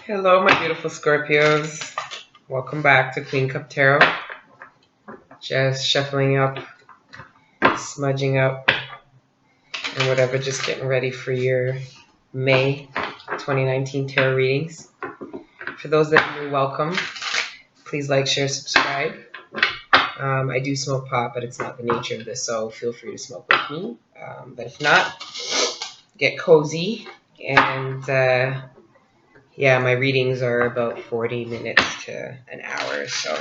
Hello, my beautiful Scorpios. Welcome back to Queen Cup Tarot. Just shuffling up, smudging up, and whatever, just getting ready for your May 2019 tarot readings. For those that are new, welcome. Please like, share, subscribe. I do smoke pot, but it's not the nature of this, so feel free to smoke with me. But if not, get cozy. And yeah, my readings are about 40 minutes to an hour, so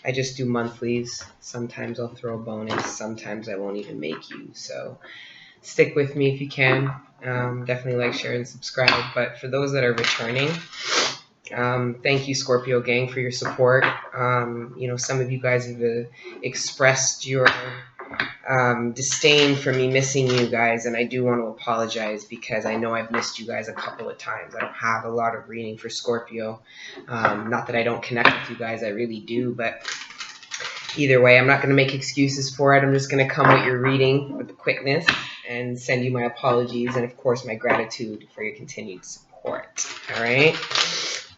I just do monthlies. Sometimes I'll throw a bonus, sometimes I won't even make you, so stick with me if you can. Definitely like, share, and subscribe. But for those that are returning, thank you, Scorpio gang, for your support. You know, some of you guys have expressed your disdain for me missing you guys, and I do want to apologize because I know I've missed you guys a couple of times. I don't have a lot of reading for Scorpio. Not that I don't connect with you guys, I really do, but either way, I'm not going to make excuses for it. I'm just going to come with your reading with the quickness and send you my apologies and, of course, my gratitude for your continued support. All right?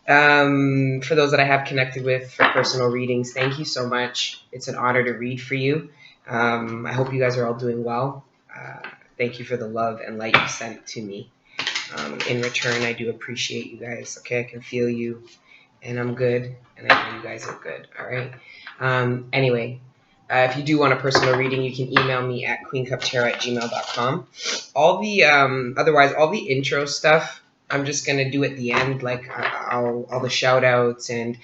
For those that I have connected with for personal readings, thank you so much. It's an honor to read for you. I hope you guys are all doing well. Thank you for the love and light you sent to me. In return, I do appreciate you guys. Okay, I can feel you, and I'm good, and I know you guys are good. All right. Anyway, if you do want a personal reading, you can email me at queencuptarot@gmail.com. All the otherwise, all the intro stuff, I'm just gonna do at the end, like all the shout outs, and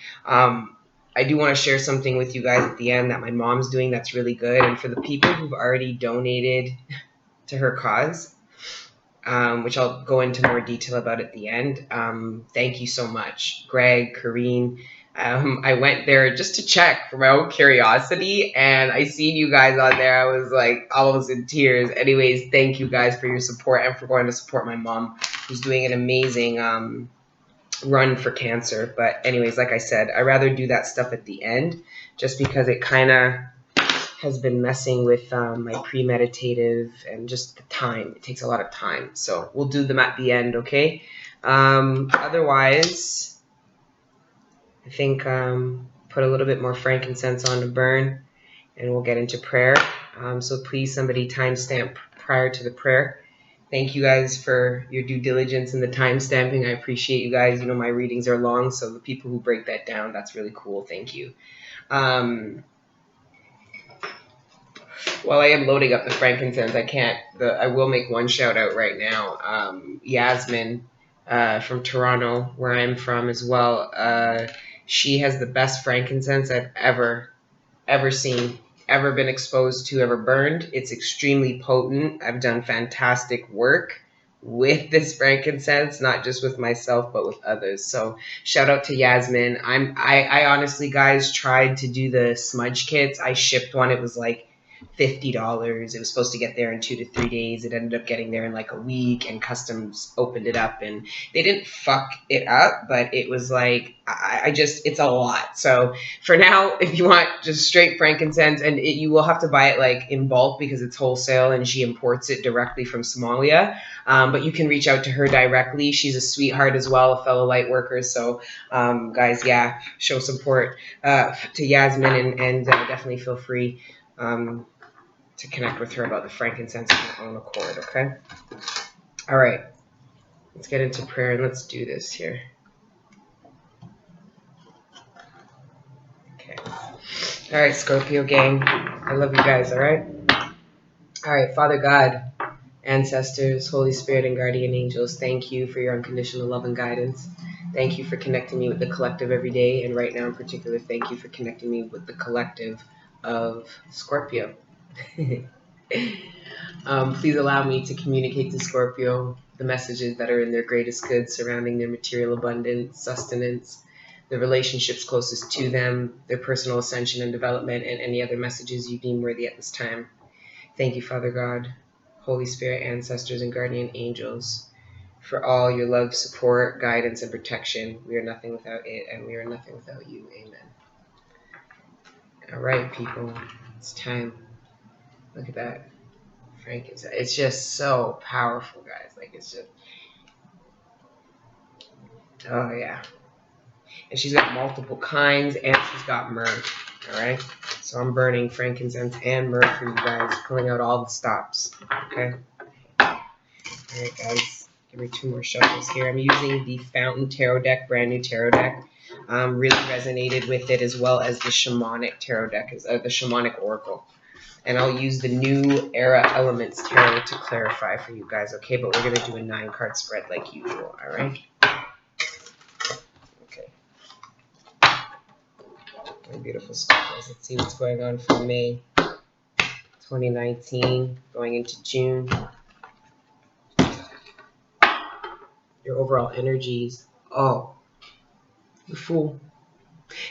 I do want to share something with you guys at the end that my mom's doing that's really good. And for the people who've already donated to her cause, which I'll go into more detail about at the end, thank you so much. Greg, Kareen, I went there just to check for my own curiosity, and I seen you guys on there. I was like almost in tears. Anyways, thank you guys for your support and for going to support my mom, who's doing an amazing run for cancer. But anyways, like I said, I rather do that stuff at the end just because it kind of has been messing with my premeditative and just the time. It takes a lot of time, so we'll do them at the end. Okay. Otherwise, I think put a little bit more frankincense on to burn, and we'll get into prayer. So please, somebody timestamp prior to the prayer. Thank you guys for your due diligence and the time stamping. I appreciate you guys. You know, my readings are long, so the people who break that down, that's really cool. Thank you. While I am loading up the frankincense, I will make one shout out right now. Yasmin from Toronto, where I'm from as well. She has the best frankincense I've ever seen, ever been exposed to, ever burned. It's extremely potent. I've done fantastic work with this frankincense, not just with myself, but with others. So shout out to Yasmin. I honestly, guys, tried to do the smudge kits. I shipped one. It was like $50. It was supposed to get there in 2 to 3 days. It ended up getting there in like a week, and customs opened it up, and they didn't fuck it up, but it was like, it's a lot. So for now, if you want just straight frankincense, and you will have to buy it like in bulk because it's wholesale and she imports it directly from Somalia. But you can reach out to her directly. She's a sweetheart as well, a fellow light worker. So guys, yeah, show support to Yasmin, and definitely feel free to connect with her about the frankincense on her own accord. Okay. All right. Let's get into prayer and let's do this here. Okay. All right, Scorpio gang. I love you guys, all right? All right, Father God, ancestors, Holy Spirit, and guardian angels, thank you for your unconditional love and guidance. Thank you for connecting me with the collective every day, and right now in particular, thank you for connecting me with the collective of Scorpio. Please allow me to communicate to Scorpio the messages that are in their greatest good surrounding their material abundance, sustenance, the relationships closest to them, their personal ascension and development, and any other messages you deem worthy at this time. Thank you, Father God, Holy Spirit, ancestors, and guardian angels, for all your love, support, guidance, and protection. We are nothing without it, and we are nothing without you. Amen. All right, people, it's time. Look at that. Frankincense. It's just so powerful, guys. Like, it's just, oh yeah. And she's got multiple kinds, and she's got myrrh. All right. So I'm burning frankincense and myrrh for you guys, pulling out all the stops. Okay. All right, guys. Give me 2 more shuffles here. I'm using the Fountain Tarot deck, brand new tarot deck. Really resonated with it, as well as the Shamanic Tarot deck, the Shamanic Oracle. And I'll use the New Era Elements Tarot to clarify for you guys, okay? But we're going to do a 9-card spread like usual, all right? Okay. My beautiful Scorpios. Let's see what's going on for May 2019, going into June. Your overall energies. Oh, the Fool.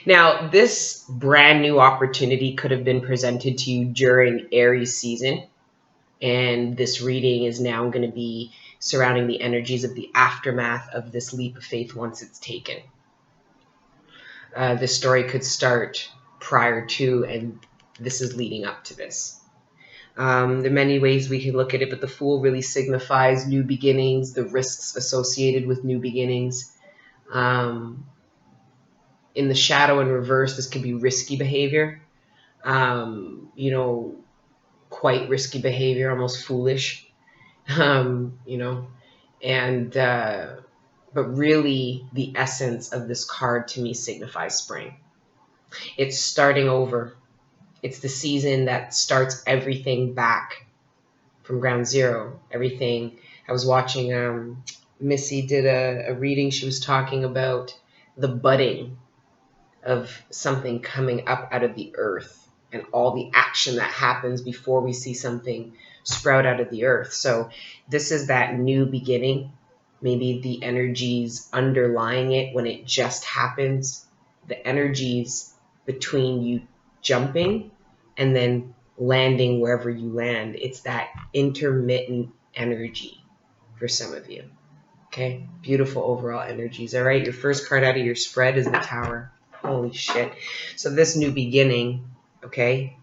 Now, this brand new opportunity could have been presented to you during Aries season. And this reading is now going to be surrounding the energies of the aftermath of this leap of faith once it's taken. This story could start prior to, and this is leading up to this. There are many ways we can look at it, but the Fool really signifies new beginnings, the risks associated with new beginnings. In the shadow and reverse, this could be risky behavior. You know, quite risky behavior, almost foolish, you know, and, but really the essence of this card to me signifies spring. It's starting over. It's the season that starts everything back from ground zero. Everything. I was watching, Missy did a reading. She was talking about the budding of something coming up out of the earth, and all the action that happens before we see something sprout out of the earth. So this is that new beginning, maybe the energies underlying it when it just happens, the energies between you jumping and then landing wherever you land. It's that intermittent energy for some of you. Okay, beautiful overall energies. All right, your first card out of your spread is the Tower. Holy shit. So this new beginning, okay,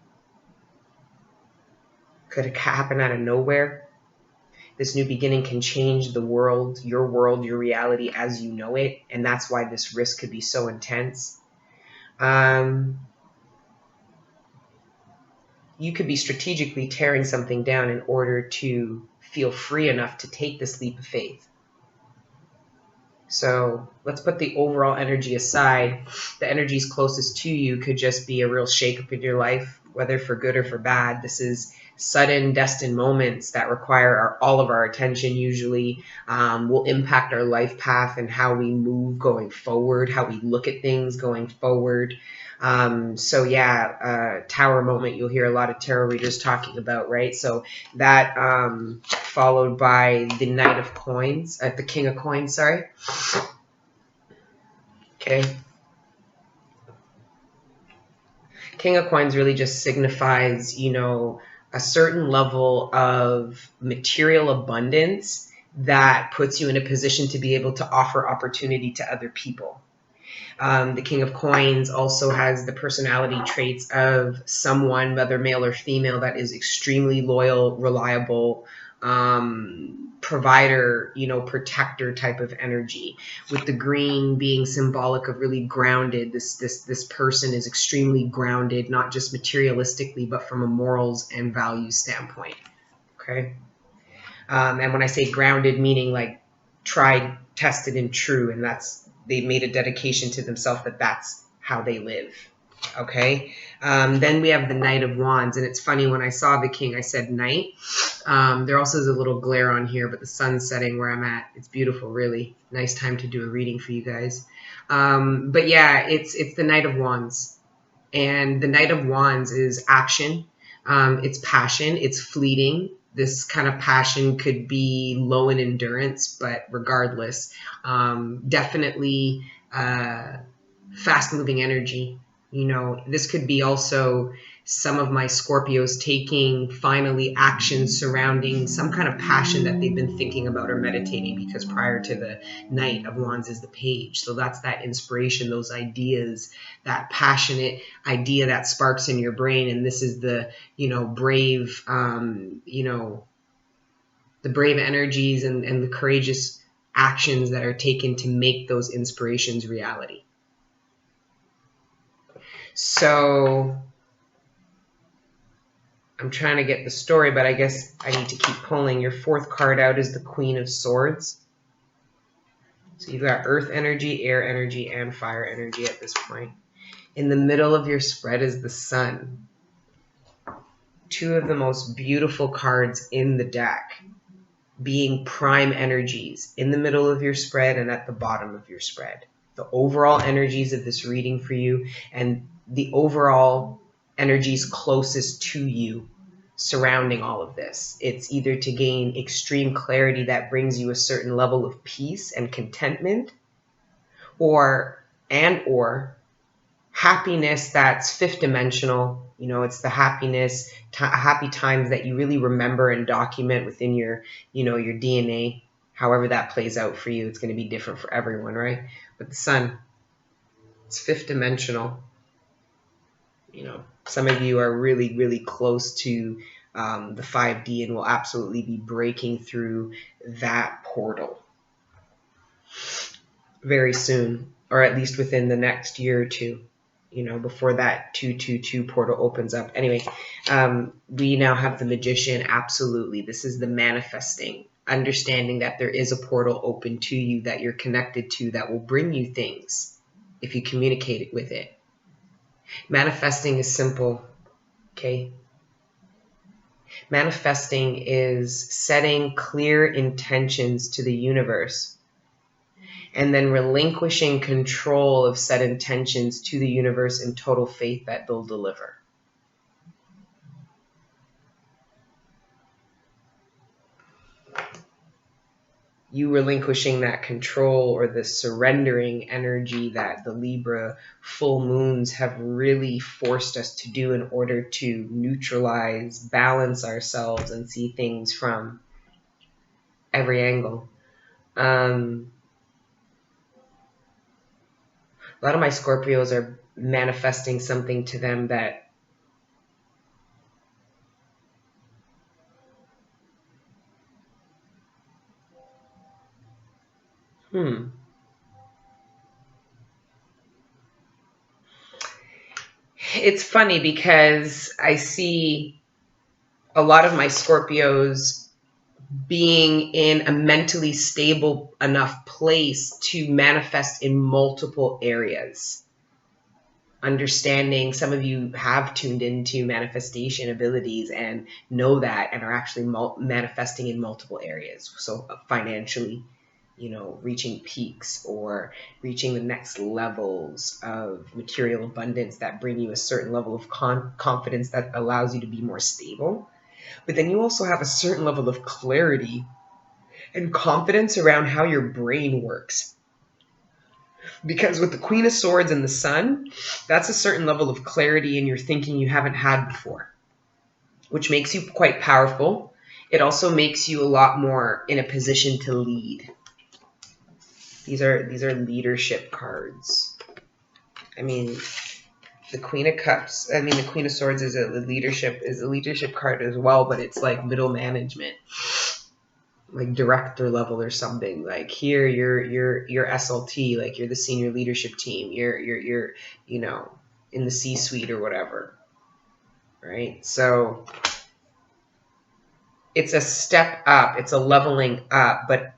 could happen out of nowhere. This new beginning can change the world, your reality as you know it. And that's why this risk could be so intense. You could be strategically tearing something down in order to feel free enough to take this leap of faith. So let's put the overall energy aside. The energies closest to you could just be a real shakeup in your life, whether for good or for bad. This is sudden, destined moments that require all of our attention, usually will impact our life path and how we move going forward, how we look at things going forward. So yeah, Tower moment you'll hear a lot of tarot readers talking about, right? So that followed by the Knight of Coins, the King of Coins, sorry. Okay. King of Coins really just signifies, you know, a certain level of material abundance that puts you in a position to be able to offer opportunity to other people. The King of Coins also has the personality traits of someone, whether male or female, that is extremely loyal, reliable, provider, you know, protector type of energy, with the green being symbolic of really grounded. This person is extremely grounded, not just materialistically, but from a morals and values standpoint. Okay. And when I say grounded, meaning like tried, tested, and true, and they made a dedication to themselves that that's how they live. Okay. Then we have the Knight of Wands, and it's funny, when I saw the King, I said Knight. There also is a little glare on here, but the sun's setting where I'm at. It's beautiful, really. Nice time to do a reading for you guys. But yeah, it's the Knight of Wands. And the Knight of Wands is action. It's passion. It's fleeting. This kind of passion could be low in endurance, but regardless, definitely fast-moving energy. You know, this could be also some of my Scorpios taking finally action surrounding some kind of passion that they've been thinking about or meditating, because prior to the Knight of Wands is the Page. So that's that inspiration, those ideas, that passionate idea that sparks in your brain. And this is the, you know, brave, you know, the brave energies and the courageous actions that are taken to make those inspirations reality. So I'm trying to get the story, but I guess I need to keep pulling. Your fourth card out is the Queen of Swords. So you've got earth energy, air energy, and fire energy at this point. In the middle of your spread is the Sun. Two of the most beautiful cards in the deck, being prime energies in the middle of your spread and at the bottom of your spread. The overall energies of this reading for you and the overall energies closest to you surrounding all of this. It's either to gain extreme clarity that brings you a certain level of peace and contentment, or happiness that's fifth dimensional. You know, it's the happiness, happy times that you really remember and document within your, you know, your DNA. However that plays out for you, it's going to be different for everyone, right? But the Sun, it's fifth dimensional. You know, some of you are really, really close to the 5D and will absolutely be breaking through that portal very soon, or at least within the next year or two, you know, before that 222 portal opens up. Anyway, we now have the Magician. Absolutely. This is the manifesting, understanding that there is a portal open to you that you're connected to that will bring you things if you communicate with it. Manifesting is simple, okay? Manifesting is setting clear intentions to the universe and then relinquishing control of said intentions to the universe in total faith that they'll deliver. You relinquishing that control or the surrendering energy that the Libra full moons have really forced us to do in order to neutralize, balance ourselves, and see things from every angle. A lot of my Scorpios are manifesting something to them that It's funny because I see a lot of my Scorpios being in a mentally stable enough place to manifest in multiple areas. Understanding, some of you have tuned into manifestation abilities and know that and are actually manifesting in multiple areas. So financially, you know, reaching peaks or reaching the next levels of material abundance that bring you a certain level of confidence that allows you to be more stable. But then you also have a certain level of clarity and confidence around how your brain works. Because with the Queen of Swords and the Sun, that's a certain level of clarity in your thinking you haven't had before, which makes you quite powerful. It also makes you a lot more in a position to lead. These are leadership cards. I mean, the Queen of Cups, I mean, the Queen of Swords is a leadership card as well, but it's like middle management, like director level or something. Like here, you're SLT, like you're the senior leadership team. You're you know, in the C-suite or whatever, right? So it's a step up, it's a leveling up, but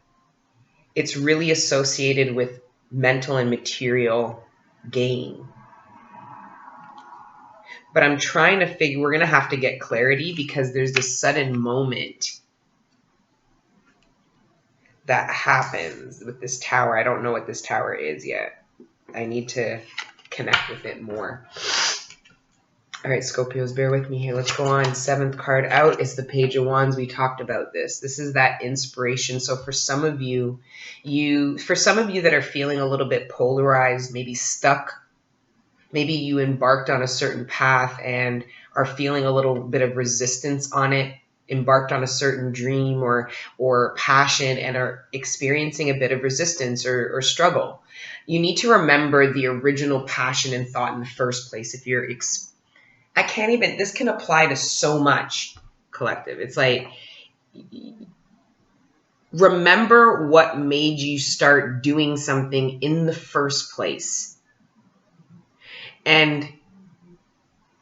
it's really associated with mental and material gain. But I'm trying to figure, we're going to have to get clarity because there's this sudden moment that happens with this tower. I don't know what this tower is yet. I need to connect with it more. All right, Scorpios, bear with me here. Let's go on. Seventh card out is the Page of Wands. We talked about this. This is that inspiration. So for some of you, that are feeling a little bit polarized, maybe stuck, maybe you embarked on a certain path and are feeling a little bit of resistance on it, embarked on a certain dream or passion and are experiencing a bit of resistance or struggle. You need to remember the original passion and thought in the first place. If you're this can apply to so much, collective. It's like, remember what made you start doing something in the first place. And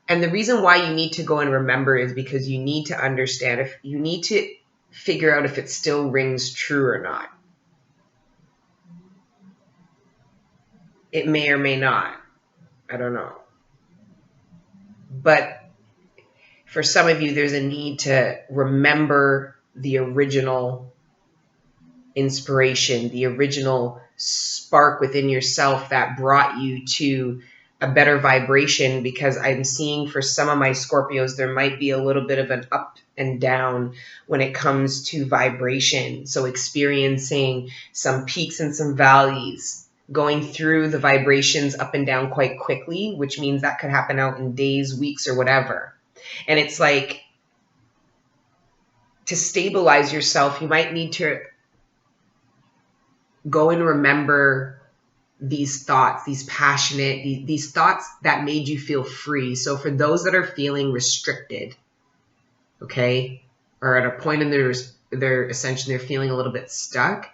And the reason why you need to go and remember is because you need to understand, if you need to figure out if it still rings true or not. It may or may not. I don't know. But for some of you, there's a need to remember the original inspiration, the original spark within yourself that brought you to a better vibration, because I'm seeing for some of my Scorpios, there might be a little bit of an up and down when it comes to vibration. So experiencing some peaks and some valleys, going through the vibrations up and down quite quickly, which means that could happen out in days, weeks, or whatever. And it's like, to stabilize yourself, you might need to go and remember these thoughts, these passionate, these thoughts that made you feel free. So for those that are feeling restricted, okay, or at a point in their ascension, they're feeling a little bit stuck,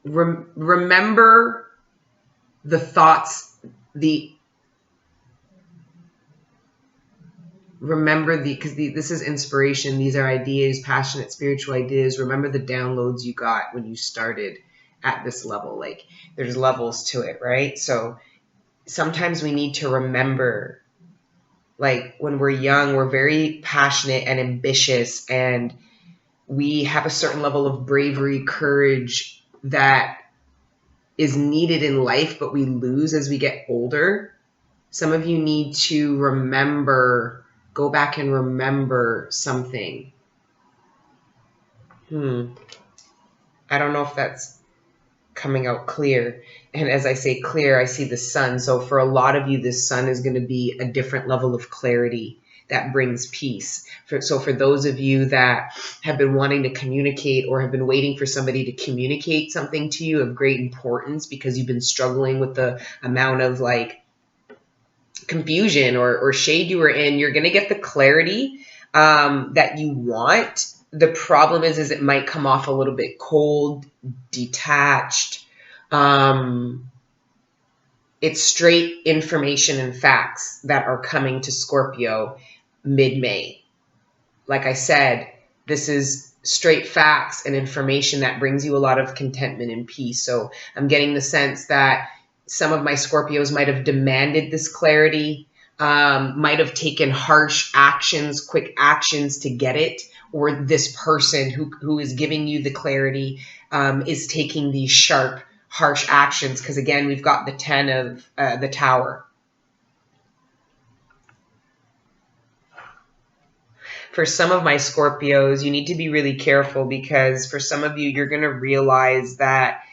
remember the thoughts, because this is inspiration. These are ideas, passionate spiritual ideas. Remember the downloads you got when you started at this level. Like, there's levels to it, right? So sometimes we need to remember, like, when we're young, we're very passionate and ambitious, and we have a certain level of bravery, courage that is needed in life, but we lose as we get older. Some of you need to remember, go back and remember something. I don't know if that's coming out clear. And as I say clear, I see the sun. So for a lot of you, this sun is going to be a different level of clarity that brings peace. So for those of you that have been wanting to communicate, or have been waiting for somebody to communicate something to you of great importance, because you've been struggling with the amount of like confusion or shade you were in, you're going to get the clarity that you want. The problem is it might come off a little bit cold, detached. It's straight information and facts that are coming to Scorpio mid-May. Like I said, this is straight facts and information that brings you a lot of contentment and peace. So I'm getting the sense that some of my Scorpios might have demanded this clarity, might have taken harsh actions, quick actions to get it, or this person who is giving you the clarity is taking these sharp, harsh actions. Because again, we've got the 10 of the Tower. For some of my Scorpios, you need to be really careful, because for some of you, you're going to realize that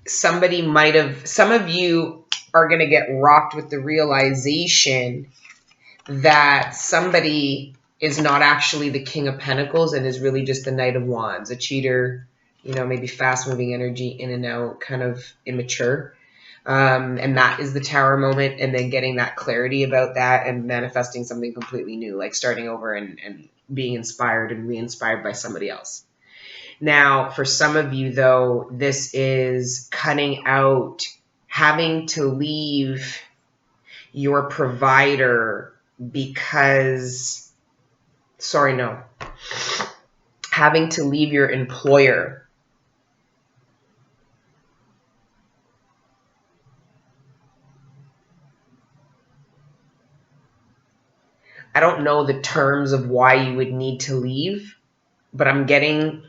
some of you are going to get rocked with the realization that somebody is not actually the King of Pentacles and is really just the Knight of Wands, a cheater, maybe fast moving energy, in and out, kind of immature. And that is the Tower moment, and then getting that clarity about that and manifesting something completely new, like starting over and being inspired and re-inspired by somebody else. Now, for some of you, though, this is cutting out, having to leave your provider because, having to leave your employer. I don't know the terms of why you would need to leave, but I'm getting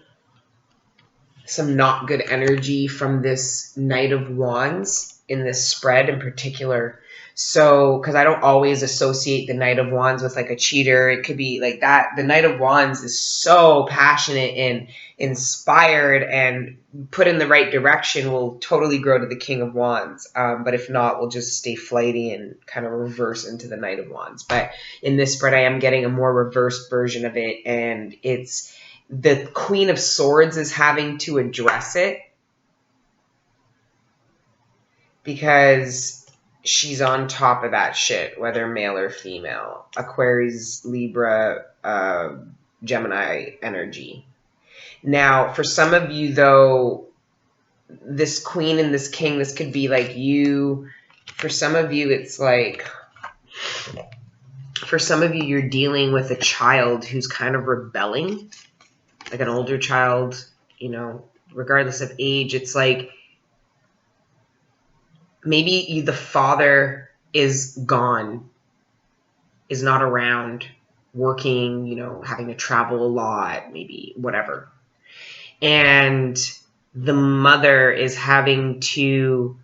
some not good energy from this Knight of Wands in this spread in particular. So, because I don't always associate the Knight of Wands with like a cheater. It could be like that. The Knight of Wands is so passionate and inspired, and put in the right direction will totally grow to the King of Wands. But if not, we'll just stay flighty and kind of reverse into the Knight of Wands. But in this spread, I am getting a more reversed version of it, and it's the Queen of Swords is having to address it because she's on top of that shit, whether male or female. Aquarius, Libra, Gemini energy. Now, for some of you, though, this Queen and this King, this could be like you. For some of you, it's like For some of you, you're dealing with a child who's kind of rebelling, like an older child, you know, regardless of age. It's like maybe the father is gone, is not around, working, you know, having to travel a lot, maybe whatever. And the mother is having to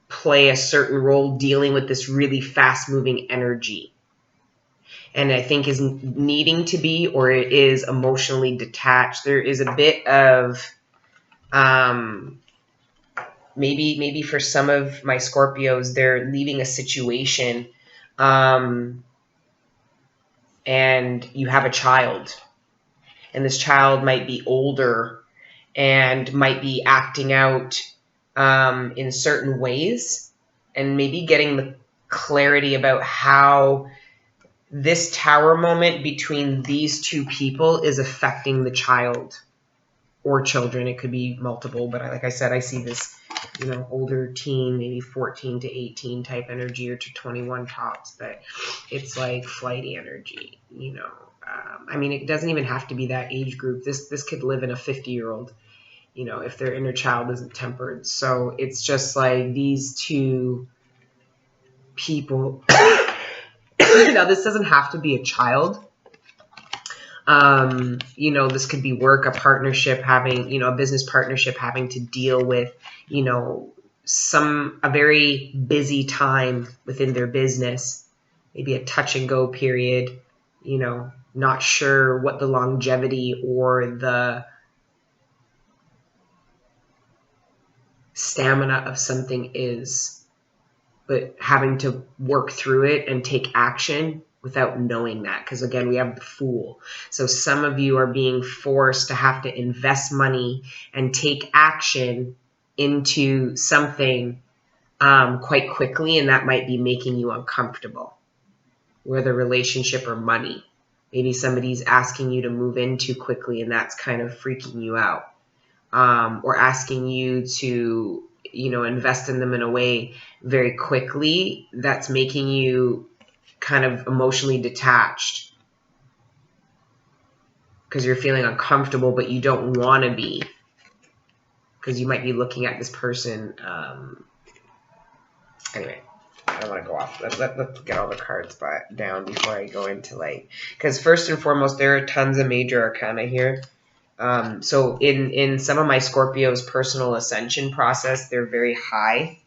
play a certain role dealing with this really fast moving energy. And I think is needing to be, or it is emotionally detached. There is a bit of, maybe for some of my Scorpios, they're leaving a situation, and you have a child, and this child might be older and might be acting out in certain ways, and maybe getting the clarity about how this tower moment between these two people is affecting the child or children. It could be multiple, but like I said, I see this, you know, older teen, maybe 14 to 18 type energy, or to 21 tops, but it's like flighty energy, you know. I mean, it doesn't even have to be that age group. This could live in a 50-year-old, you know, if their inner child isn't tempered. So it's just like these two people. Now, this doesn't have to be a child. You know, this could be work, a partnership having, you know, a business partnership having to deal with, you know, a very busy time within their business, maybe a touch and go period, you know, not sure what the longevity or the stamina of something is, but having to work through it and take action without knowing that. Because again, we have the Fool. So some of you are being forced to have to invest money and take action into something quite quickly, and that might be making you uncomfortable. Whether relationship or money. Maybe somebody's asking you to move in too quickly, and that's kind of freaking you out. Or asking you to, you know, invest in them in a way very quickly that's making you kind of emotionally detached because you're feeling uncomfortable, but you don't want to be, because you might be looking at this person. Anyway, I don't want to go off. Let's get all the cards down before I go into, like, because first and foremost, there are tons of major arcana here. So in some of my Scorpio's personal ascension process, they're very high.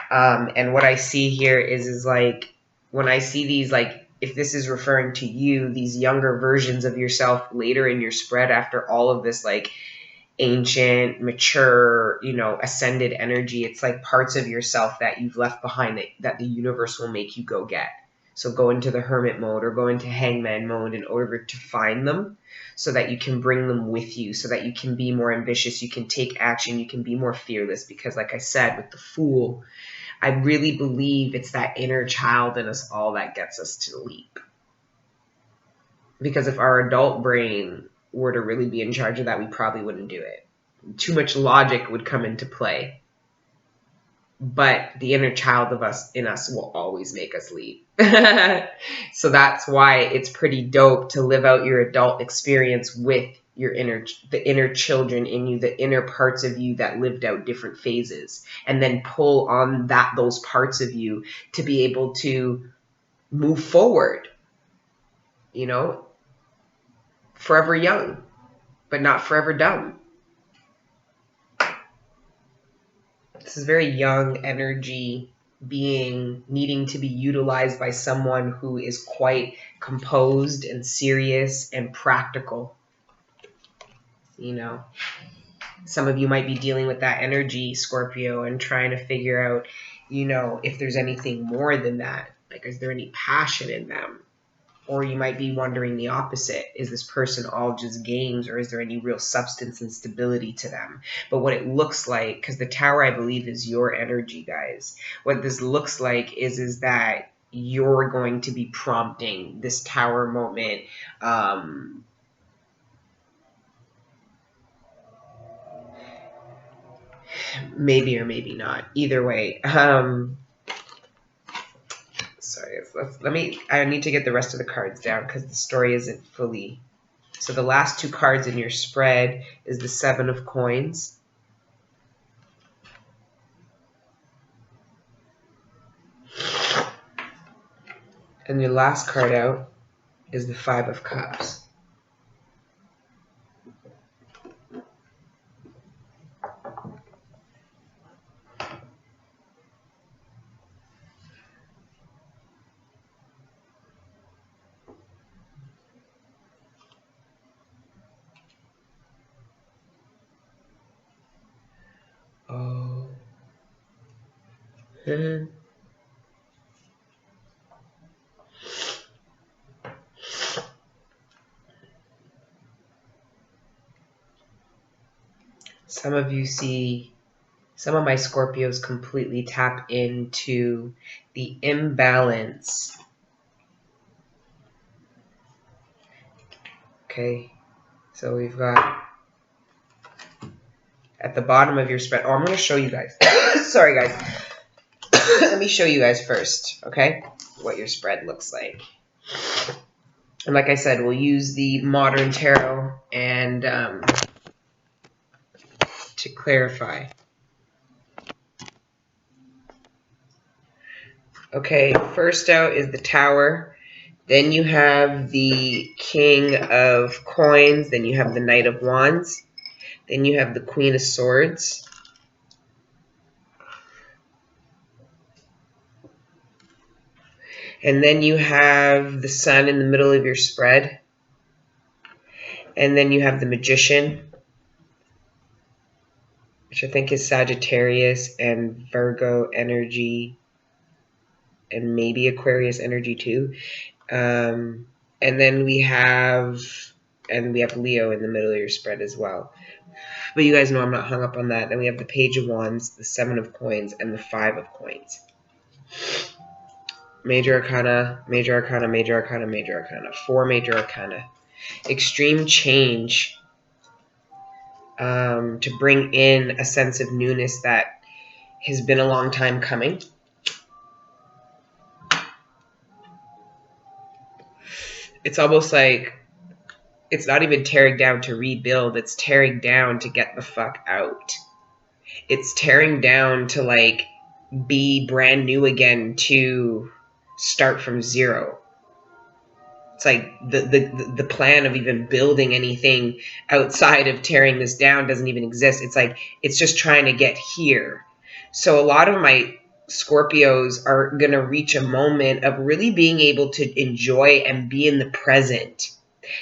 And what I see here is like, when I see these, like, if this is referring to you, these younger versions of yourself later in your spread after all of this, like, ancient, mature, you know, ascended energy, it's like parts of yourself that you've left behind that the universe will make you go get. So go into the hermit mode or go into hangman mode in order to find them, so that you can bring them with you, so that you can be more ambitious, you can take action, you can be more fearless. Because like I said, with the Fool, I really believe it's that inner child in us all that gets us to leap. Because if our adult brain were to really be in charge of that, we probably wouldn't do it. Too much logic would come into play. But the inner child of us in us will always make us leap. So that's why it's pretty dope to live out your adult experience with the inner children in you, the inner parts of you that lived out different phases, and then pull on those parts of you to be able to move forward, you know, forever young, but not forever dumb. This is very young energy being needing to be utilized by someone who is quite composed and serious and practical. You know, some of you might be dealing with that energy, Scorpio, and trying to figure out, you know, if there's anything more than that. Like, is there any passion in them? Or you might be wondering the opposite. Is this person all just games, or is there any real substance and stability to them? But what it looks like, because the Tower, I believe, is your energy, guys. What this looks like is that you're going to be prompting this Tower moment. Maybe or maybe not. Either way. Sorry, I need to get the rest of the cards down because the story isn't fully. So the last 2 cards in your spread is the 7 of coins. And your last card out is the 5 of cups. Oh. Some of you see, some of my Scorpios completely tap into the imbalance. Okay, so we've got at the bottom of your spread. Oh, I'm going to show you guys. Sorry, guys. Let me show you guys first, okay, what your spread looks like. And like I said, we'll use the modern tarot and to clarify. Okay, first out is the Tower. Then you have the King of Coins. Then you have the Knight of Wands. Then you have the Queen of Swords. And then you have the Sun in the middle of your spread. And then you have the Magician, which I think is Sagittarius and Virgo energy, and maybe Aquarius energy too. And then we have Leo in the middle of your spread as well. But you guys know I'm not hung up on that. Then we have the Page of Wands, the 7 of Coins, and the 5 of Coins. Major Arcana, Major Arcana, Major Arcana, Major Arcana. 4 Major Arcana. Extreme change to bring in a sense of newness that has been a long time coming. It's almost like it's not even tearing down to rebuild. It's tearing down to get the fuck out. It's tearing down to like be brand new again, to start from zero. It's like the plan of even building anything outside of tearing this down doesn't even exist. It's like it's just trying to get here. So a lot of my Scorpios are going to reach a moment of really being able to enjoy and be in the present.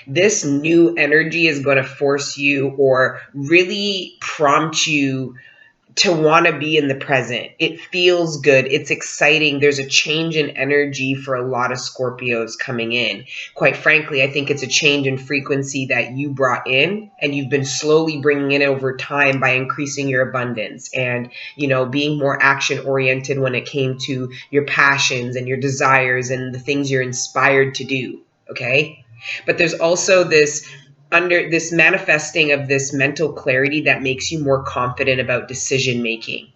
This new energy is going to force you or really prompt you to want to be in the present. It feels good. It's exciting. There's a change in energy for a lot of Scorpios coming in. Quite frankly, I think it's a change in frequency that you brought in, and you've been slowly bringing in over time by increasing your abundance and, you know, being more action oriented when it came to your passions and your desires and the things you're inspired to do. Okay. But there's also this manifesting of this mental clarity that makes you more confident about decision making,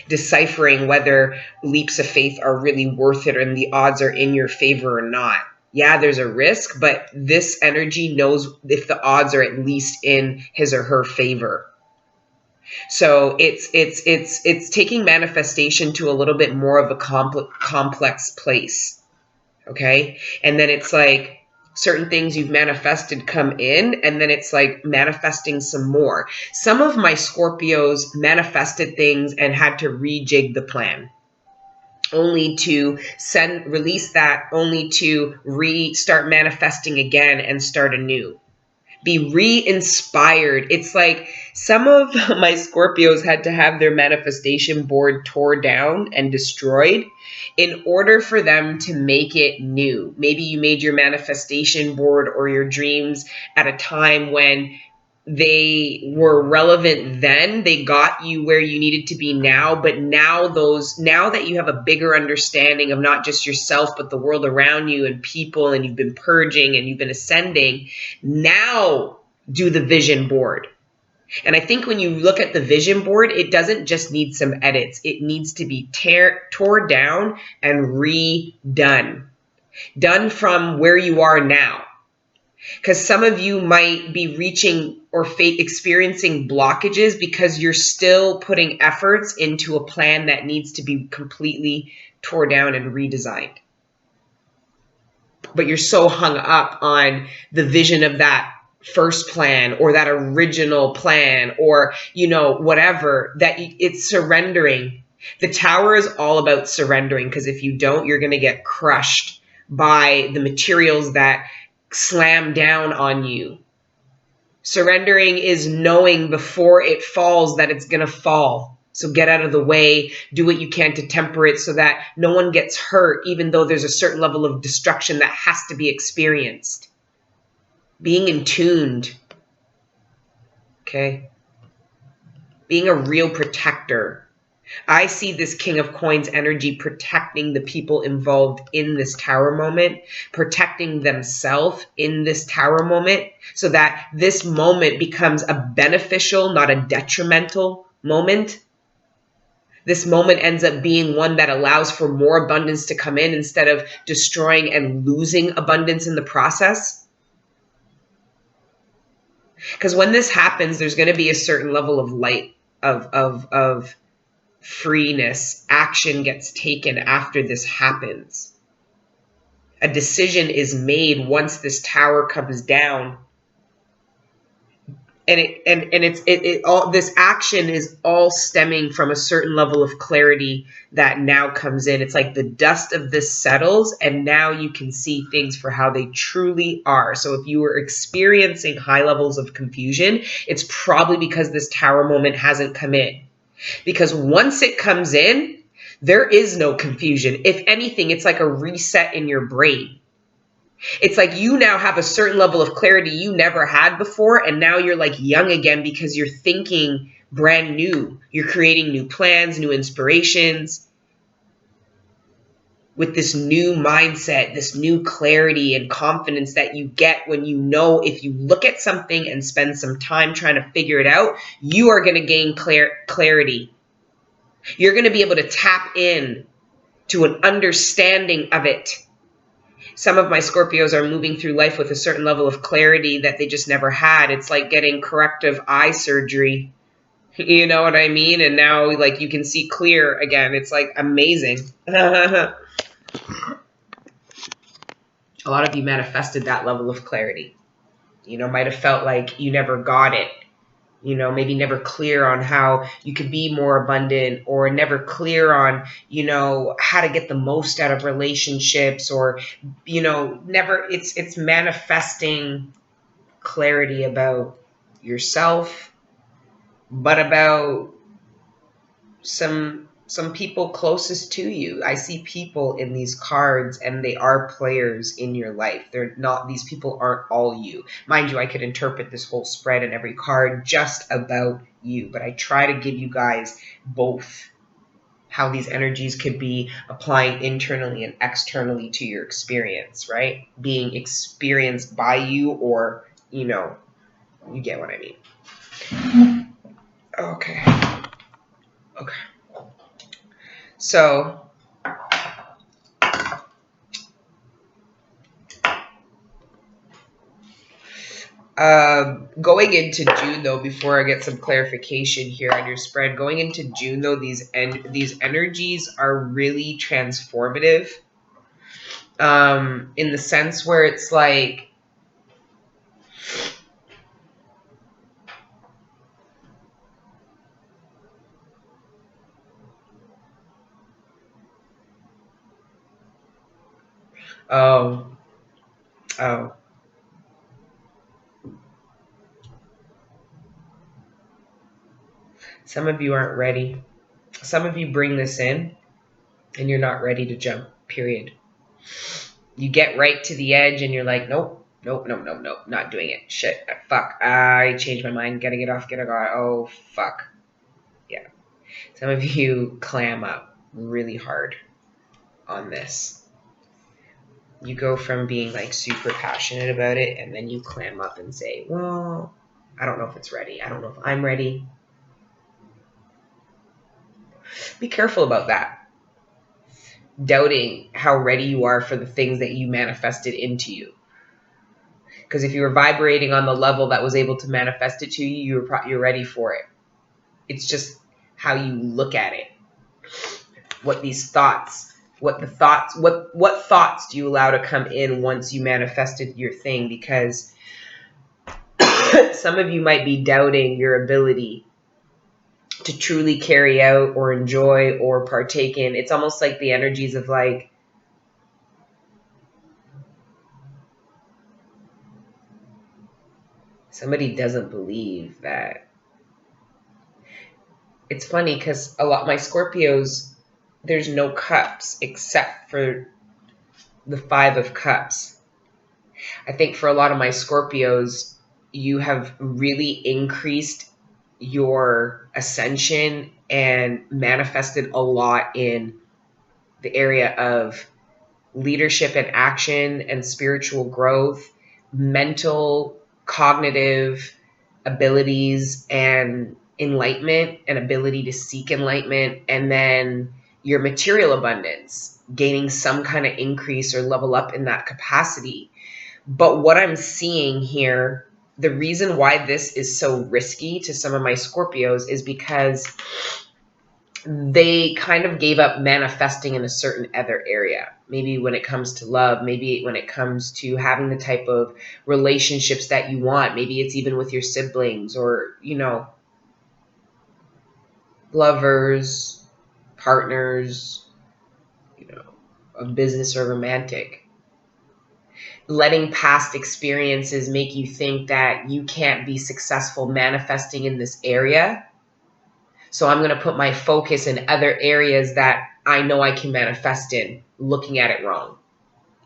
deciphering whether leaps of faith are really worth it and the odds are in your favor or not. Yeah, there's a risk, but this energy knows if the odds are at least in his or her favor. So it's taking manifestation to a little bit more of a complex place. Okay, and then it's like certain things you've manifested come in, and then it's like manifesting some more. Some of my Scorpios manifested things and had to rejig the plan, only to release that, only to start manifesting again and start anew. Be re-inspired. It's like some of my Scorpios had to have their manifestation board tore down and destroyed in order for them to make it new. Maybe you made your manifestation board or your dreams at a time when they were relevant then. They got you where you needed to be now. But now that you have a bigger understanding of not just yourself, but the world around you and people, and you've been purging and you've been ascending, now do the vision board. And I think when you look at the vision board, it doesn't just need some edits. It needs to be tore down and redone. Done from where you are now. Because some of you might be reaching or experiencing blockages because you're still putting efforts into a plan that needs to be completely tore down and redesigned. But you're so hung up on the vision of that first plan or that original plan or, you know, whatever, that it's surrendering. The Tower is all about surrendering, because if you don't, you're going to get crushed by the materials that slam down on you. Surrendering is knowing before it falls that it's going to fall. So get out of the way, do what you can to temper it so that no one gets hurt, even though there's a certain level of destruction that has to be experienced. Being in tuned, okay? Being a real protector. I see this King of Coins energy protecting the people involved in this Tower moment, protecting themselves in this Tower moment, so that this moment becomes a beneficial, not a detrimental moment. This moment ends up being one that allows for more abundance to come in instead of destroying and losing abundance in the process. Because when this happens, there's going to be a certain level of light, of freeness. Action gets taken after this happens. A decision is made once this Tower comes down. And it's all, this action is all stemming from a certain level of clarity that now comes in. It's like the dust of this settles, and now you can see things for how they truly are. So if you were experiencing high levels of confusion, it's probably because this Tower moment hasn't come in. Because once it comes in, there is no confusion. If anything, it's like a reset in your brain. It's like you now have a certain level of clarity you never had before, and now you're like young again because you're thinking brand new. You're creating new plans, new inspirations with this new mindset, this new clarity and confidence that you get when you know if you look at something and spend some time trying to figure it out, you are going to gain clarity. You're going to be able to tap in to an understanding of it. Some of my Scorpios are moving through life with a certain level of clarity that they just never had. It's like getting corrective eye surgery. You know what I mean? And now, like, you can see clear again. It's like amazing. A lot of you manifested that level of clarity. You know, might have felt like you never got it. You know, maybe never clear on how you could be more abundant, or never clear on, you know, how to get the most out of relationships, or, you know, never, it's manifesting clarity about yourself, but about some people closest to you. I see people in these cards, and they are players in your life. They're not, these people aren't all you. Mind you, I could interpret this whole spread and every card just about you, but I try to give you guys both, how these energies could be applying internally and externally to your experience, right? Being experienced by you, or, you know, you get what I mean. Okay. Okay. So, going into June, though, before I get some clarification here on your spread, going into June, though, these energies are really transformative, in the sense where it's like, oh, some of you aren't ready. Some of you bring this in, and you're not ready to jump, period. You get right to the edge, and you're like, nope, not doing it. Shit, fuck, I changed my mind, gotta get off, oh, fuck. Yeah. Some of you clam up really hard on this. You go from being like super passionate about it, and then you clam up and say, well, I don't know if it's ready. I don't know if I'm ready. Be careful about that. Doubting how ready you are for the things that you manifested into you. Because if you were vibrating on the level that was able to manifest it to you, you're ready for it. It's just how you look at it. What thoughts do you allow to come in once you manifested your thing? Because some of you might be doubting your ability to truly carry out or enjoy or partake in. It's almost like the energies of like, somebody doesn't believe that. It's funny because a lot my Scorpios, there's no cups except for the 5 of Cups. I think for a lot of my Scorpios, you have really increased your ascension and manifested a lot in the area of leadership and action and spiritual growth, mental, cognitive abilities and enlightenment and ability to seek enlightenment, and then your material abundance, gaining some kind of increase or level up in that capacity. But what I'm seeing here, the reason why this is so risky to some of my Scorpios is because they kind of gave up manifesting in a certain other area. Maybe when it comes to love, maybe when it comes to having the type of relationships that you want, maybe it's even with your siblings or, you know, lovers, partners, you know, a business or romantic. Letting past experiences make you think that you can't be successful manifesting in this area. So I'm going to put my focus in other areas that I know I can manifest in, looking at it wrong.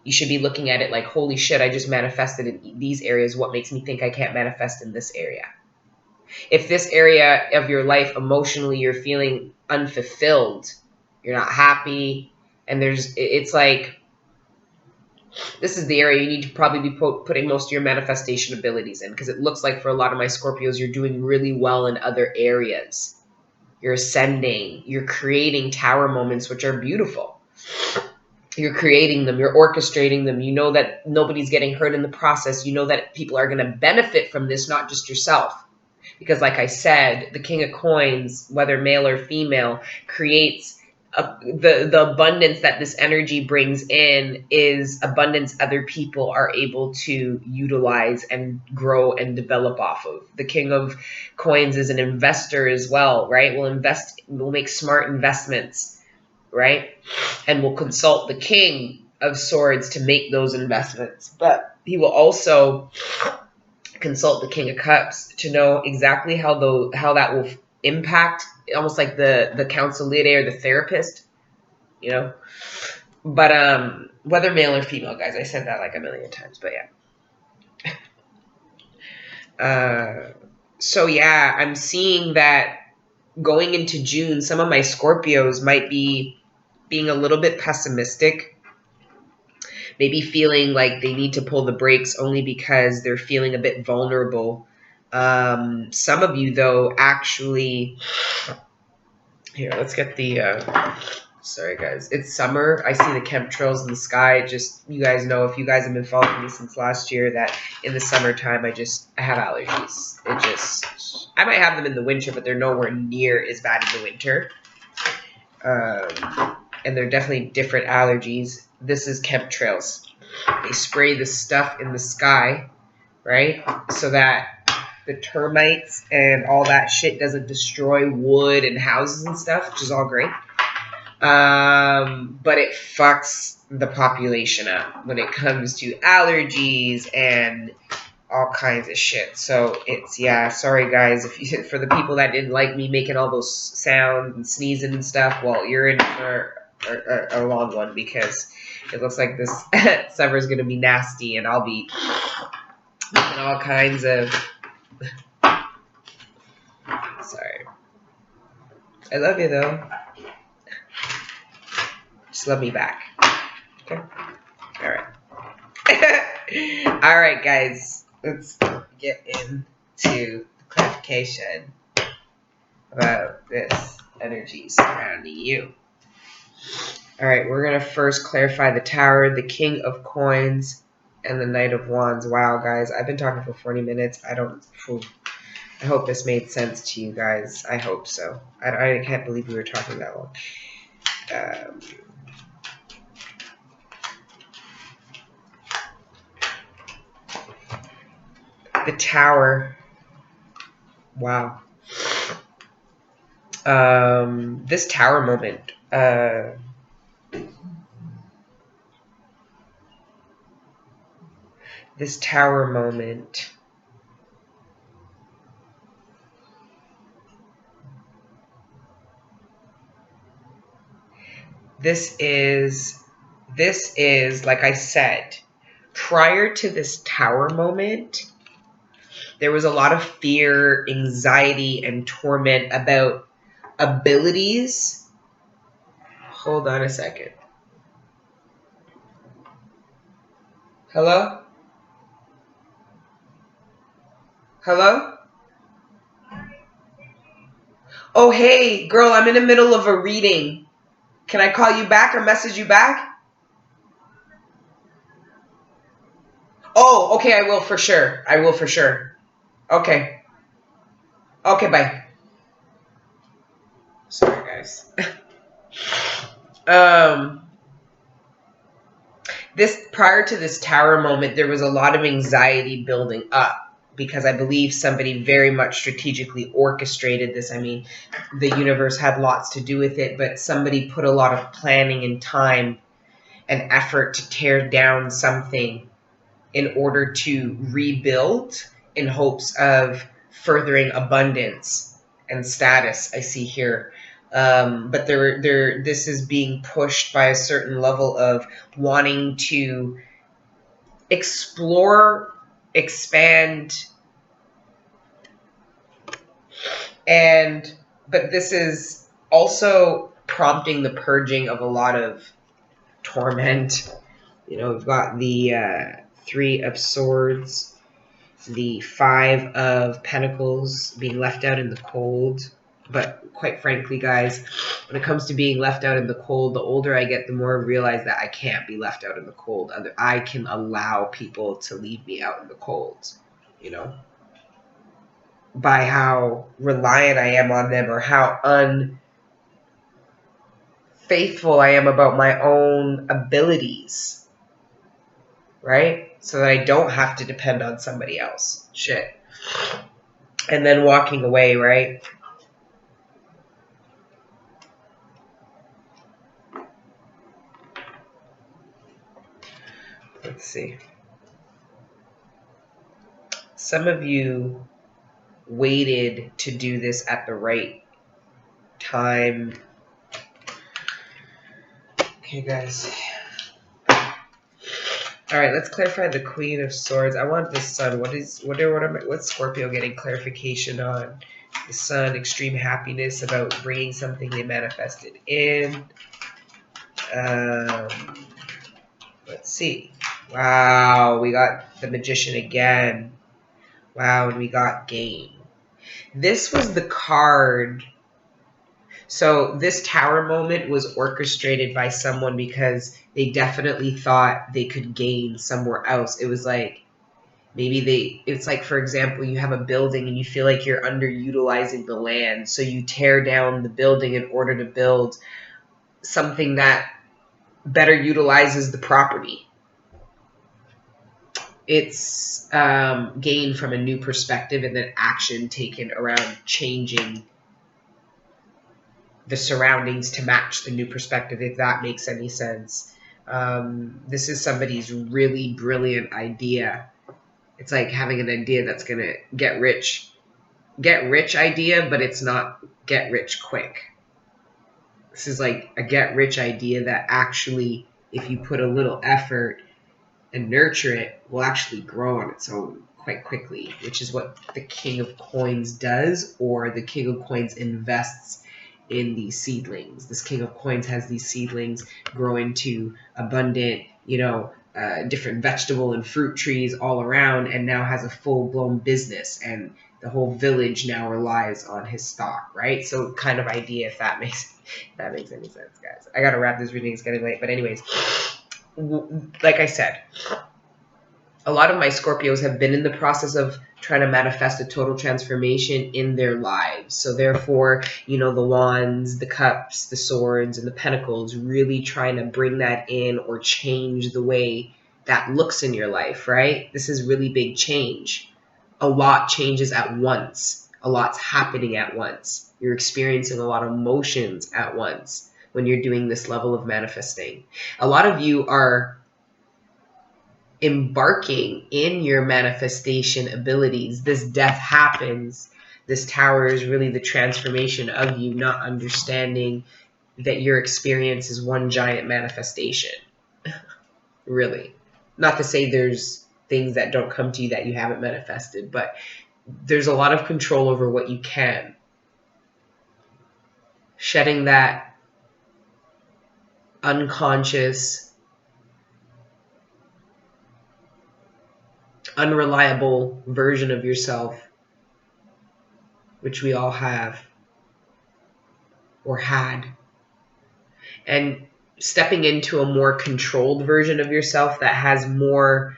You should be looking at it like, holy shit, I just manifested in these areas. What makes me think I can't manifest in this area? If this area of your life, emotionally, you're feeling unfulfilled, you're not happy, and it's like, this is the area you need to probably be putting most of your manifestation abilities in, because it looks like for a lot of my Scorpios, you're doing really well in other areas. You're ascending, you're creating tower moments, which are beautiful. You're creating them, you're orchestrating them. You know that nobody's getting hurt in the process. You know that people are going to benefit from this, not just yourself. Because like I said, the King of Coins, whether male or female, creates the abundance that this energy brings in is abundance other people are able to utilize and grow and develop off of. The King of Coins is an investor as well, right? We'll make smart investments, right? And we'll consult the King of Swords to make those investments. But he will also consult the King of Cups to know exactly how that will impact, almost like the counsellor or the therapist, you know. But whether male or female, guys, I said that like a million times, but yeah. So yeah, I'm seeing that going into June, some of my Scorpios might be being a little bit pessimistic, maybe feeling like they need to pull the brakes only because they're feeling a bit vulnerable. Some of you, though, actually... Here, let's get the... Sorry, guys. It's summer. I see the chemtrails in the sky. Just, you guys know, if you guys have been following me since last year, that in the summertime, I have allergies. I might have them in the winter, but they're nowhere near as bad in the winter. And they're definitely different allergies. This is chemtrails. They spray the stuff in the sky, right? So that the termites and all that shit doesn't destroy wood and houses and stuff, which is all great. But it fucks the population up when it comes to allergies and all kinds of shit. So it's, yeah, sorry guys, for the people that didn't like me making all those sounds and sneezing and stuff, well, you're in for a long one, because it looks like this summer is going to be nasty, and I'll be making all kinds of... Sorry. I love you, though. Just love me back. Okay? All right. All right, guys. Let's get into to clarification about this energy surrounding you. All right, we're going to first clarify the Tower, the King of Coins, and the Knight of Wands. Wow, guys, I've been talking for 40 minutes. I hope this made sense to you guys. I hope so. I can't believe we were talking that long. The Tower. Wow. This Tower moment. This Tower moment. This is, like I said, prior to this Tower moment, there was a lot of fear, anxiety, and torment about abilities. Hold on a second. Hello? Hello? Oh, hey, girl, I'm in the middle of a reading. Can I call you back or message you back? Oh, okay, I will for sure. I will for sure. Okay. Okay, bye. Sorry, guys. Prior to this Tower moment, there was a lot of anxiety building up because I believe somebody very much strategically orchestrated this. I mean, the universe had lots to do with it, but somebody put a lot of planning and time and effort to tear down something in order to rebuild in hopes of furthering abundance and status, I see here. But this is being pushed by a certain level of wanting to explore, expand, but this is also prompting the purging of a lot of torment. You know, we've got the Three of Swords, the Five of Pentacles being left out in the cold. But quite frankly, guys, when it comes to being left out in the cold, the older I get, the more I realize that I can't be left out in the cold. I can allow people to leave me out in the cold, you know, by how reliant I am on them or how unfaithful I am about my own abilities, right? So that I don't have to depend on somebody else. Shit. And then walking away, right? Let's see. Some of you waited to do this at the right time. Okay, guys. All right, let's clarify the Queen of Swords. I want the Sun. What's Scorpio getting clarification on? The Sun, extreme happiness about bringing something they manifested in. Let's see. Wow, we got the Magician again. Wow, and we got Gain. This was the card. So this Tower moment was orchestrated by someone because they definitely thought they could gain somewhere else. It was like, it's like, for example, you have a building and you feel like you're underutilizing the land. So you tear down the building in order to build something that better utilizes the property. It's gain from a new perspective and then action taken around changing the surroundings to match the new perspective, if that makes any sense. This is somebody's really brilliant idea. It's like having an idea that's going to get rich idea, but it's not get rich quick. This is like a get rich idea that actually, if you put a little effort and nurture it, will actually grow on its own quite quickly, which is what the King of Coins does, or the King of Coins invests in these seedlings. This King of Coins has these seedlings grow into abundant, different vegetable and fruit trees all around, and now has a full-blown business. And The whole village now relies on his stock, right? So kind of idea, if that makes any sense, guys. I gotta wrap this reading, it's getting late. But anyways, like I said, a lot of my Scorpios have been in the process of trying to manifest a total transformation in their lives. So therefore, you know, the wands, the cups, the swords, and the pentacles, really trying to bring that in or change the way that looks in your life, right? This is really big change. A lot changes at once. A lot's happening at once. You're experiencing a lot of emotions at once when you're doing this level of manifesting. A lot of you are embarking in your manifestation abilities. This death happens. This tower is really the transformation of you not understanding that your experience is one giant manifestation. Really. Not to say there's things that don't come to you that you haven't manifested, but there's a lot of control over what you can. Shedding that unconscious, unreliable version of yourself, which we all have or had, and stepping into a more controlled version of yourself that has more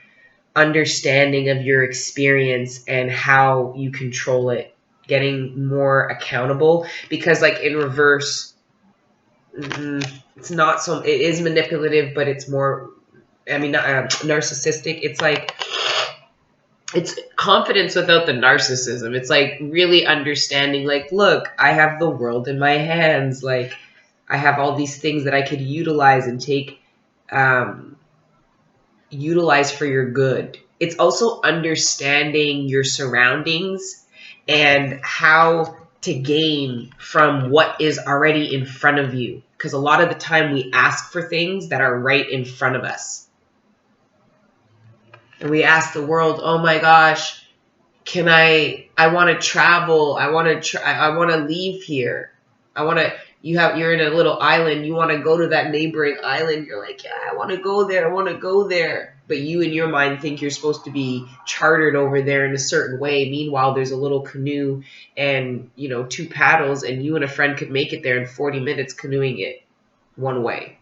understanding of your experience and how you control it, getting more accountable. Because like in reverse, it's not so, it is manipulative, but it's more, I mean, not narcissistic. It's like, it's confidence without the narcissism. It's like really understanding, like, look, I have the world in my hands. Like, I have all these things that I could utilize and take, utilize for your good. It's also understanding your surroundings and how to gain from what is already in front of you. Because a lot of the time we ask for things that are right in front of us. And we ask the world, oh my gosh, can I want to travel. I want to leave here. You're in a little island. You want to go to that neighboring island. You're like, yeah, I want to go there. I want to go there. But you in your mind think you're supposed to be chartered over there in a certain way. Meanwhile, there's a little canoe and, you know, 2 paddles, and you and a friend could make it there in 40 minutes canoeing it one way.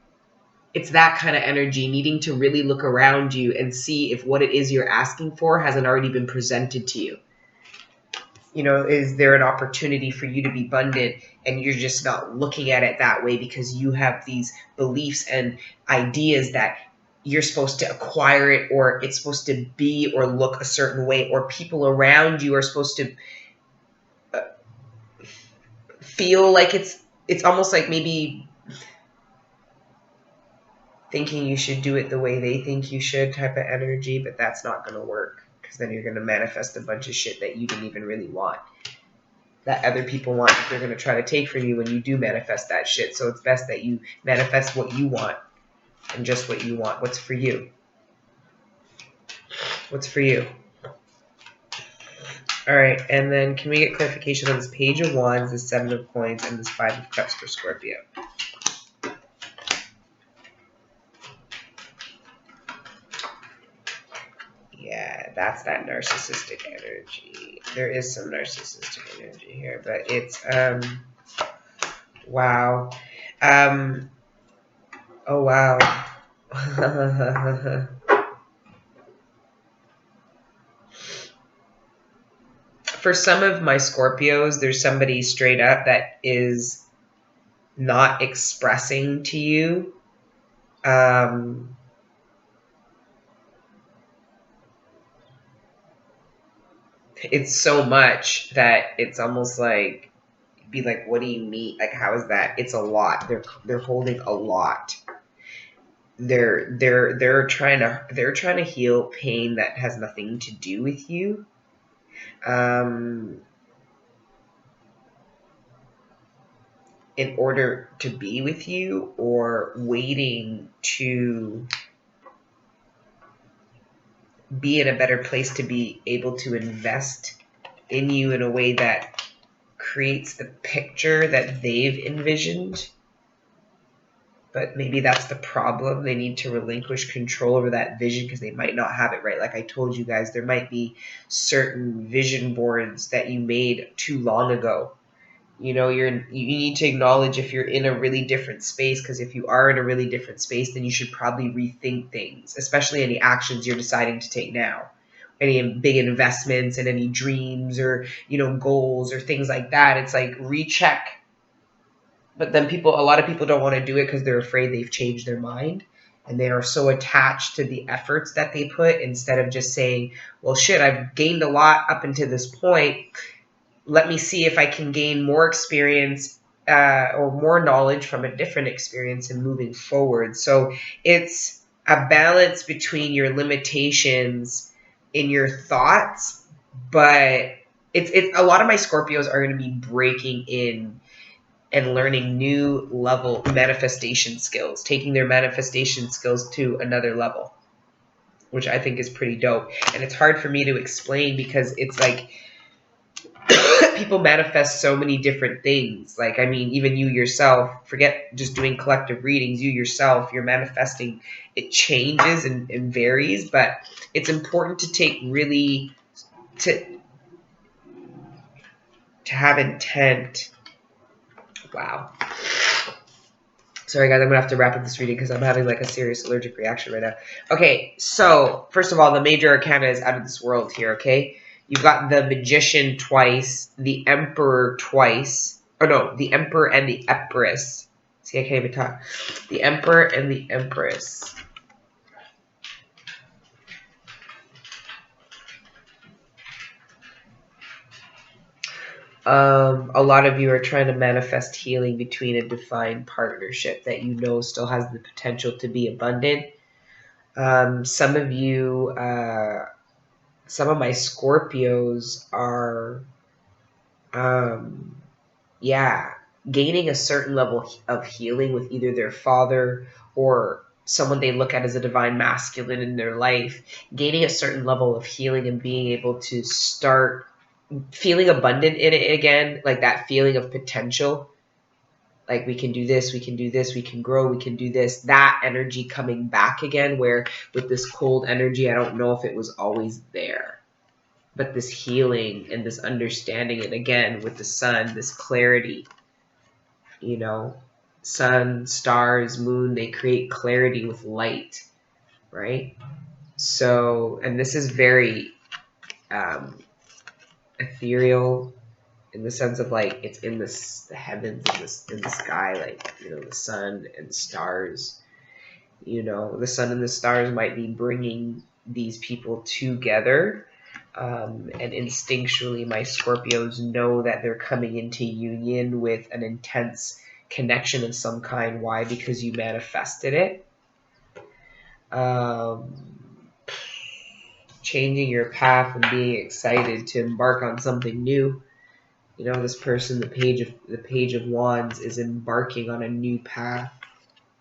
It's that kind of energy, needing to really look around you and see if what it is you're asking for hasn't already been presented to you. You know, is there an opportunity for you to be abundant and you're just not looking at it that way because you have these beliefs and ideas that you're supposed to acquire it, or it's supposed to be or look a certain way, or people around you are supposed to feel like it's almost like maybe thinking you should do it the way they think you should type of energy, but that's not going to work, because then you're going to manifest a bunch of shit that you didn't even really want, that other people want, that they're going to try to take from you when you do manifest that shit. So it's best that you manifest what you want, and just what you want. What's for you? What's for you? All right, and then can we get clarification on this Page of Wands, this 7 of Coins, and this 5 of Cups for Scorpio? Yeah, that's that narcissistic energy. There is some narcissistic energy here, but it's, wow. Oh, wow. For some of my Scorpios, there's somebody straight up that is not expressing to you. It's so much that it's almost like, be like, what do you mean? Like, how is that? It's a lot. They're holding a lot. They're trying to heal pain that has nothing to do with you. In order to be with you, or waiting to be in a better place to be able to invest in you in a way that creates the picture that they've envisioned. But maybe that's the problem. They need to relinquish control over that vision because they might not have it right. Like I told you guys, there might be certain vision boards that you made too long ago. You know, you need to acknowledge if you're in a really different space, because if you are in a really different space, then you should probably rethink things, especially any actions you're deciding to take now. Any big investments and any dreams or, you know, goals or things like that. It's like recheck. But then a lot of people don't want to do it because they're afraid they've changed their mind. And they are so attached to the efforts that they put instead of just saying, well, shit, I've gained a lot up until this point. Let me see if I can gain more experience or more knowledge from a different experience and moving forward. So it's a balance between your limitations in your thoughts, but it's a lot of my Scorpios are going to be breaking in and learning new level manifestation skills, taking their manifestation skills to another level, which I think is pretty dope. And it's hard for me to explain because it's like people manifest so many different things. Like, I mean, even you yourself, forget just doing collective readings, you yourself, you're manifesting, it changes and varies, but it's important to take really, to have intent. Wow. Sorry guys, I'm gonna have to wrap up this reading because I'm having like a serious allergic reaction right now. Okay, so first of all, the major arcana is out of this world here, okay? You've got the Magician twice, the Emperor twice. Oh no, the Emperor and the Empress. See, I can't even talk. The Emperor and the Empress. A lot of you are trying to manifest healing between a defined partnership that you know still has the potential to be abundant. Some of you, some of my Scorpios are, gaining a certain level of healing with either their father or someone they look at as a divine masculine in their life, gaining a certain level of healing and being able to start feeling abundant in it again, like that feeling of potential. Like, we can do this, we can do this, we can grow, we can do this. That energy coming back again, where with this cold energy, I don't know if it was always there. But this healing and this understanding, and again, with the sun, this clarity, you know, sun, stars, moon, they create clarity with light, right? So, and this is very ethereal, in the sense of like it's in the heavens, in the sky, like, you know, the sun and the stars. You know, the sun and the stars might be bringing these people together, and instinctually my Scorpios know that they're coming into union with an intense connection of some kind. Why? Because you manifested it. Changing your path and being excited to embark on something new. You know, this person, the Page of Wands, is embarking on a new path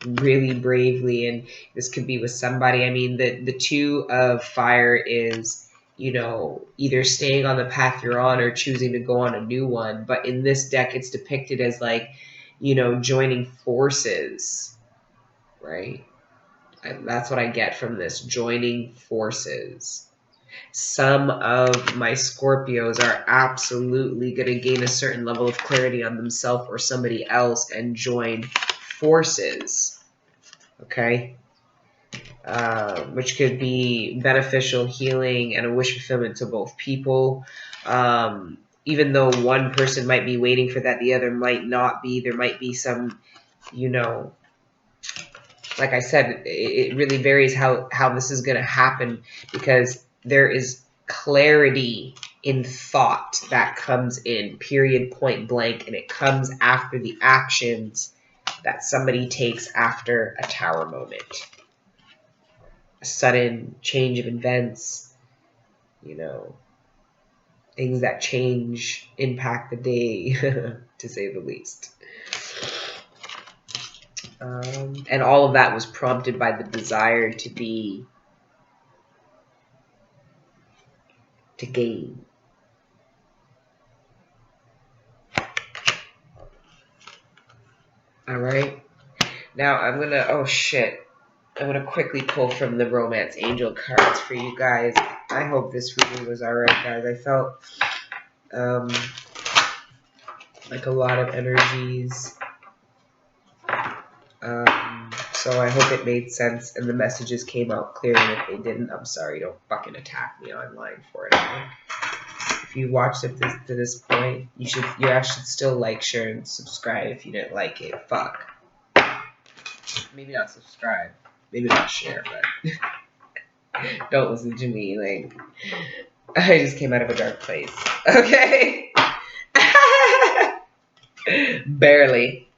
really bravely, and this could be with somebody. I mean, the Two of Fire is, you know, either staying on the path you're on or choosing to go on a new one. But in this deck, it's depicted as like, you know, joining forces, right? That's what I get from this, joining forces. Some of my Scorpios are absolutely going to gain a certain level of clarity on themselves or somebody else and join forces, okay? Which could be beneficial, healing, and a wish fulfillment to both people. Even though one person might be waiting for that, the other might not be. There might be some, you know, like I said, it really varies how this is going to happen, because there is clarity in thought that comes in, period, point blank, and it comes after the actions that somebody takes after a Tower moment. A sudden change of events, you know, things that change, impact the day, to say the least. And all of that was prompted by the desire to gain. All right. Now I'm gonna, oh shit. I'm gonna quickly pull from the Romance Angel cards for you guys. I hope this reading was alright, guys. I felt like a lot of energies. So I hope it made sense and the messages came out clear. And if they didn't, I'm sorry. Don't fucking attack me online for it. If you watched it to this point, you should still like, share, and subscribe if you didn't like it. Fuck. Maybe not subscribe. Maybe not share, but don't listen to me. Like, I just came out of a dark place. Okay? Barely.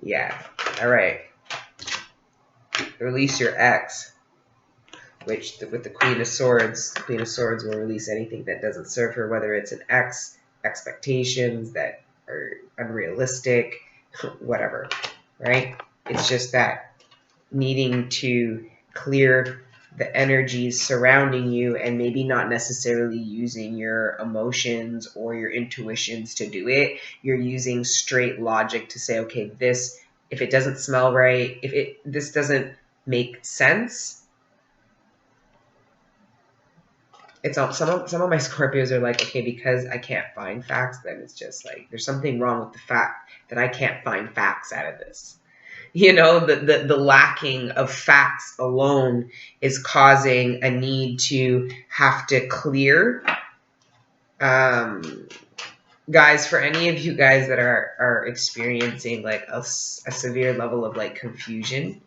Yeah. Alright. Release your ex. Which, with the Queen of Swords will release anything that doesn't serve her, whether it's an ex, expectations that are unrealistic, whatever, right? It's just that needing to clear the energies surrounding you and maybe not necessarily using your emotions or your intuitions to do it. You're using straight logic to say, okay, this, if it doesn't smell right, this doesn't make sense. It's all, some of my Scorpios are like, okay, because I can't find facts, then it's just like there's something wrong with the fact that I can't find facts out of this. You know, the lacking of facts alone is causing a need to have to clear. Guys, for any of you guys that are experiencing like a severe level of like confusion,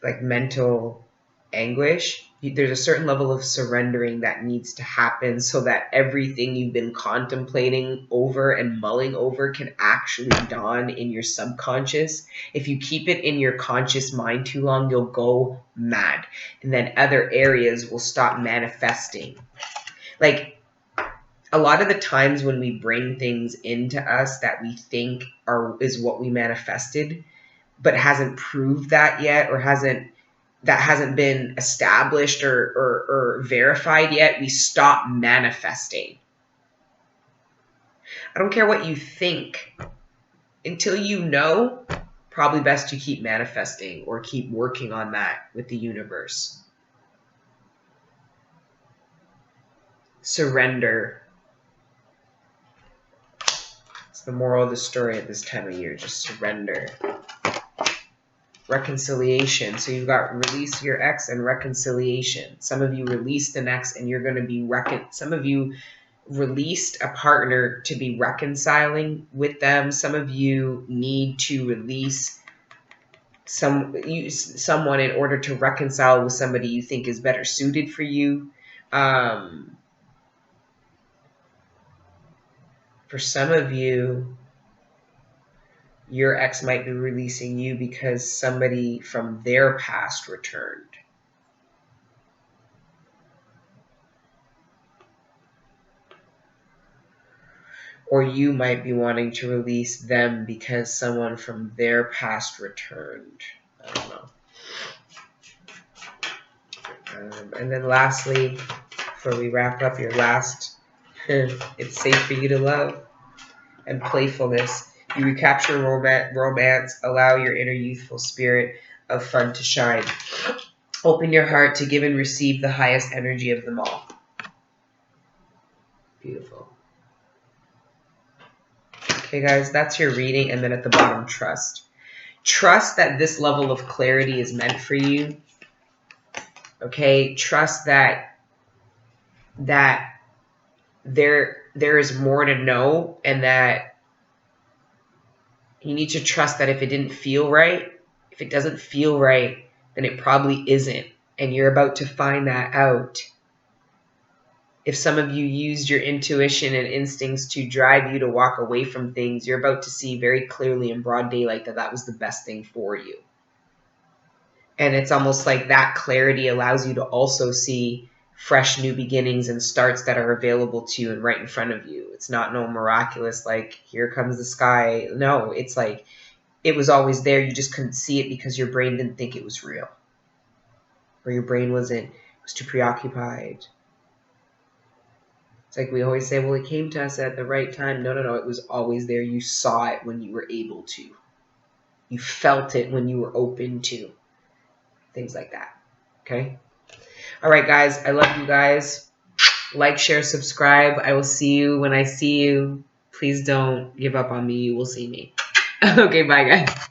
like mental anguish, there's a certain level of surrendering that needs to happen so that everything you've been contemplating over and mulling over can actually dawn in your subconscious. If you keep it in your conscious mind too long, you'll go mad. And then other areas will stop manifesting. Like, a lot of the times when we bring things into us that we think is what we manifested, but hasn't proved that yet, or hasn't been established or verified yet, we stop manifesting. I don't care what you think. Until you know, probably best to keep manifesting or keep working on that with the universe. Surrender. It's the moral of the story at this time of year. Just surrender. Reconciliation. So you've got release your ex and reconciliation. Some of you released an ex and you're going to be some of you released a partner to be reconciling with them. Some of you need to release someone in order to reconcile with somebody you think is better suited for you. For some of you, your ex might be releasing you because somebody from their past returned. Or you might be wanting to release them because someone from their past returned. I don't know. And then lastly, before we wrap up, your last, it's safe for you to love, and playfulness. You recapture romance, allow your inner youthful spirit of fun to shine. Open your heart to give and receive the highest energy of them all. Beautiful. Okay, guys, that's your reading. And then at the bottom, trust. Trust that this level of clarity is meant for you. Okay, trust that there is more to know, and that you need to trust that if it didn't feel right, if it doesn't feel right, then it probably isn't. And you're about to find that out. If some of you used your intuition and instincts to drive you to walk away from things, you're about to see very clearly in broad daylight that that was the best thing for you. And it's almost like that clarity allows you to also see fresh new beginnings and starts that are available to you and right in front of you. It's not no miraculous, like, here comes the sky. No, it's like it was always there. You just couldn't see it because your brain didn't think it was real. Or your brain was too preoccupied. It's like we always say, well, it came to us at the right time. No, no, no. It was always there. You saw it when you were able to. You felt it when you were open to. Things like that. Okay? All right, guys. I love you guys. Like, share, subscribe. I will see you when I see you. Please don't give up on me. You will see me. Okay, bye, guys.